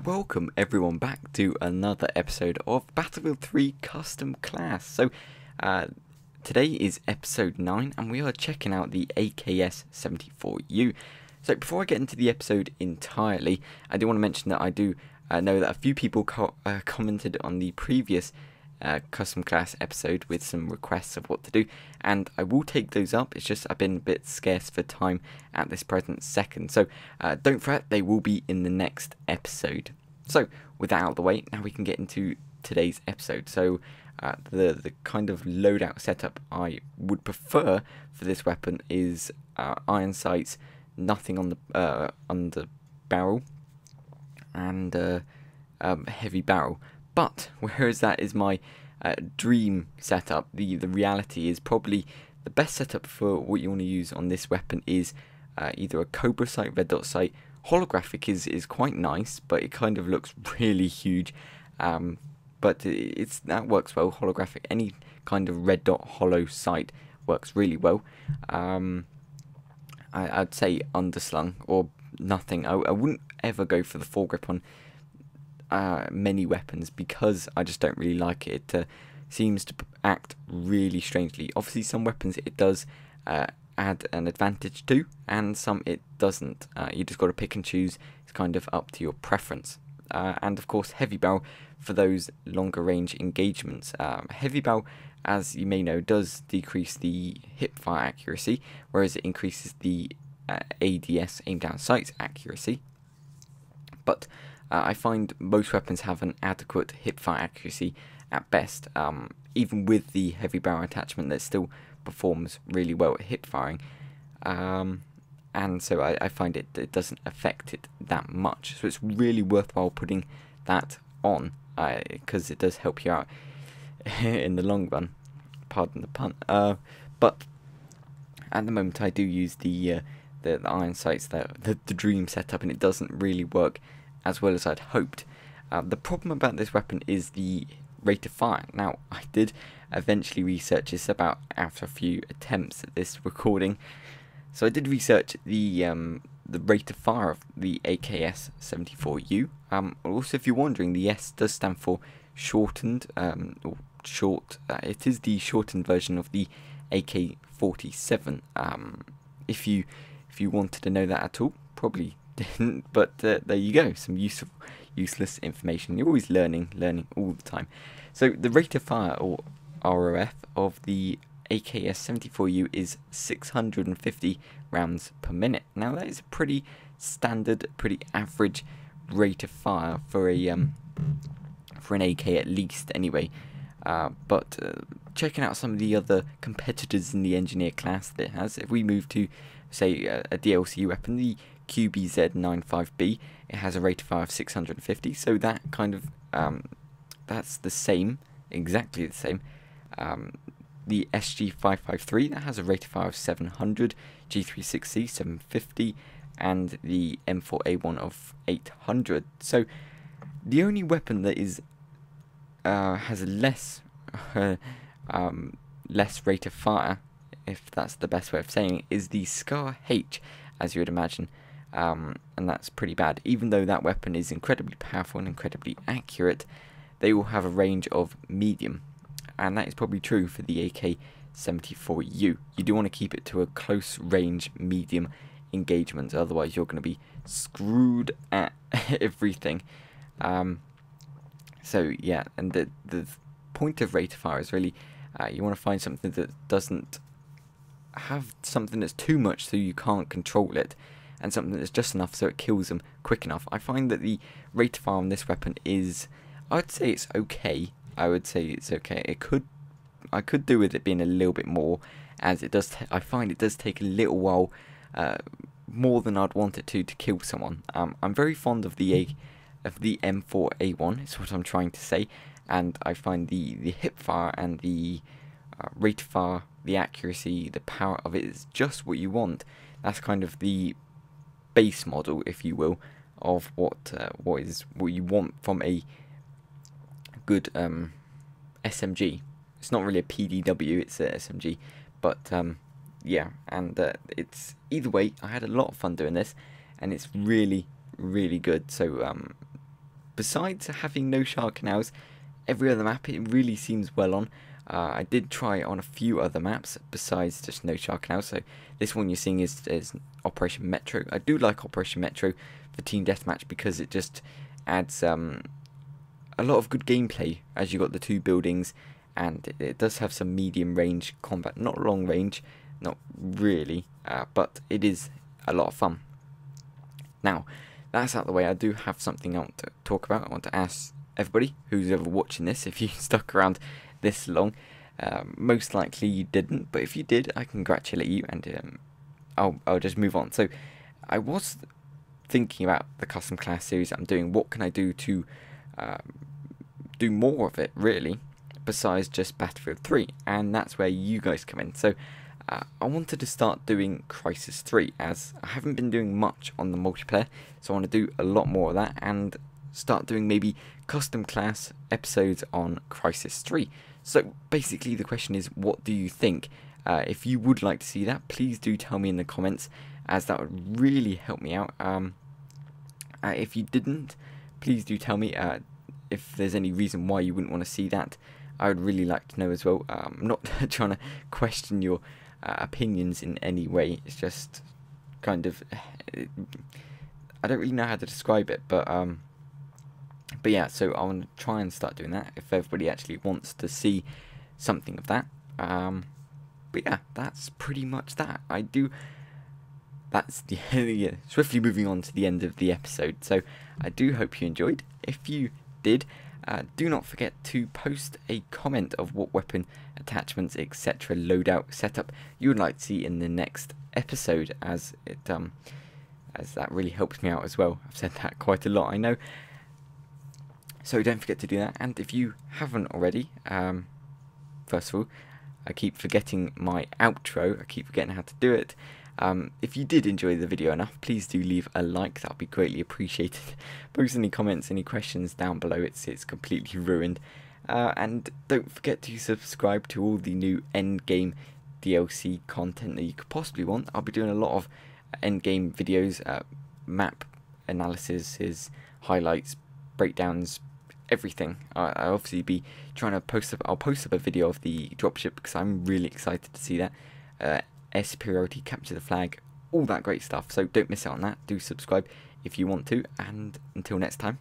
Welcome everyone back to another episode of Battlefield 3 Custom Class. Today is episode 9 and we are checking out the AKs-74u. So before I get into the episode entirely, I do want to mention that I do know that a few people commented on the previous custom class episode with some requests of what to do, and I will take those up. It's just I've been a bit scarce for time at this present second, so don't fret, they will be in the next episode. So with that out of the way, now we can get into today's episode. So the kind of loadout setup I would prefer for this weapon is iron sights, nothing on the barrel, and heavy barrel. But whereas that is my dream setup, the reality is probably the best setup for what you want to use on this weapon is either a Cobra sight, red dot sight. Holographic is quite nice, but it kind of looks really huge. But that works well. Holographic, any kind of red dot hollow sight works really well. I'd say underslung or nothing. I wouldn't ever go for the foregrip on many weapons because I just don't really like it. It seems to act really strangely. Obviously some weapons it does add an advantage to, and some it doesn't. You just got to pick and choose. It's kind of up to your preference. And of course heavy barrel for those longer range engagements. Heavy barrel, as you may know, does decrease the hip fire accuracy, whereas it increases the ADS, aim down sights accuracy. But I find most weapons have an adequate hipfire accuracy at best. Even with the heavy barrel attachment, that still performs really well at hip firing. And so I find it doesn't affect it that much. So it's really worthwhile putting that on, because it does help you out in the long run. Pardon the pun. But at the moment I do use the iron sights, the dream setup, and it doesn't really work as well as I'd hoped. The problem about this weapon is the rate of fire. Now, I did eventually research this after a few attempts at this recording. So I did research the rate of fire of the AKs-74u. Also, if you're wondering, the S does stand for shortened, or short. It is the shortened version of the AK-47. If you wanted to know that at all, probably didn't, but there you go, some useless information. You're always learning all the time. So the rate of fire, or ROF, of the AKs-74u is 650 rounds per minute. Now that is a pretty standard, pretty average rate of fire for an AK, at least anyway. But checking out some of the other competitors in the engineer class that it has, if we move to say a DLC weapon, the QBZ-95B, it has a rate of fire of 650, so that kind of that's the same, exactly the same. The SG-553, that has a rate of fire of 700, G360 750, and the M4A1 of 800. So the only weapon that is has a less rate of fire, if that's the best way of saying it, is the Scar H, as you would imagine. And that's pretty bad. Even though that weapon is incredibly powerful and incredibly accurate, they will have a range of medium, and that is probably true for the AK-74u. You do want to keep it to a close range medium engagement, otherwise you're going to be screwed at everything. So yeah, and the point of rate of fire is really you want to find something that doesn't have something that's too much so you can't control it, and something that's just enough so it kills them quick enough. I find that the rate of fire on this weapon is, I'd say it's okay. I could do with it being a little bit more, as it does. I find it does take a little while, more than I'd want it to kill someone. I'm very fond of the M4A1. Is what I'm trying to say, and I find the hip fire and the rate of fire, the accuracy, the power of it is just what you want. That's kind of the base model, if you will, of what you want from a good SMG. It's not really a PDW, it's a SMG, but yeah, and it's either way. I had a lot of fun doing this, and it's really, really good. So besides having no shower canals, every other map it really seems well on. I did try it on a few other maps besides just no shower canals. So this one you're seeing is Operation Metro. I do like Operation Metro for Team Deathmatch because it just adds a lot of good gameplay as you got the two buildings, and it does have some medium range combat, not long range, not really, but it is a lot of fun. Now, that's out of the way. I do have something I want to talk about. I want to ask everybody who's ever watching this, if you stuck around this long. Most likely you didn't, but if you did, I congratulate you, and I'll just move on. So, I was thinking about the custom class series I'm doing. What can I do to do more of it, really, besides just Battlefield 3? And that's where you guys come in. So, I wanted to start doing Crisis 3, as I haven't been doing much on the multiplayer, so I want to do a lot more of that, and start doing maybe custom class episodes on Crisis 3. So basically the question is, what do you think? If you would like to see that, please do tell me in the comments, as that would really help me out. If you didn't, please do tell me if there's any reason why you wouldn't want to see that. I would really like to know as well. I'm not trying to question your opinions in any way. It's just kind of, I don't really know how to describe it, but yeah, so I want to try and start doing that if everybody actually wants to see something of that. But yeah, that's pretty much that. That's the yeah, swiftly moving on to the end of the episode. So I do hope you enjoyed. If you did, do not forget to post a comment of what weapon, attachments, etc. loadout setup you would like to see in the next episode, as it as that really helps me out as well. I've said that quite a lot, I know. So don't forget to do that. And if you haven't already, first of all, I keep forgetting my outro. I keep forgetting how to do it. If you did enjoy the video enough, please do leave a like. That would be greatly appreciated. Post any comments, any questions down below. It's completely ruined. And don't forget to subscribe to all the new endgame DLC content that you could possibly want. I'll be doing a lot of endgame videos, map analysis, highlights, breakdowns, everything. I'll obviously be trying to post up. I'll post up a video of the dropship because I'm really excited to see that. Air superiority, capture the flag, all that great stuff. So don't miss out on that. Do subscribe if you want to. And until next time.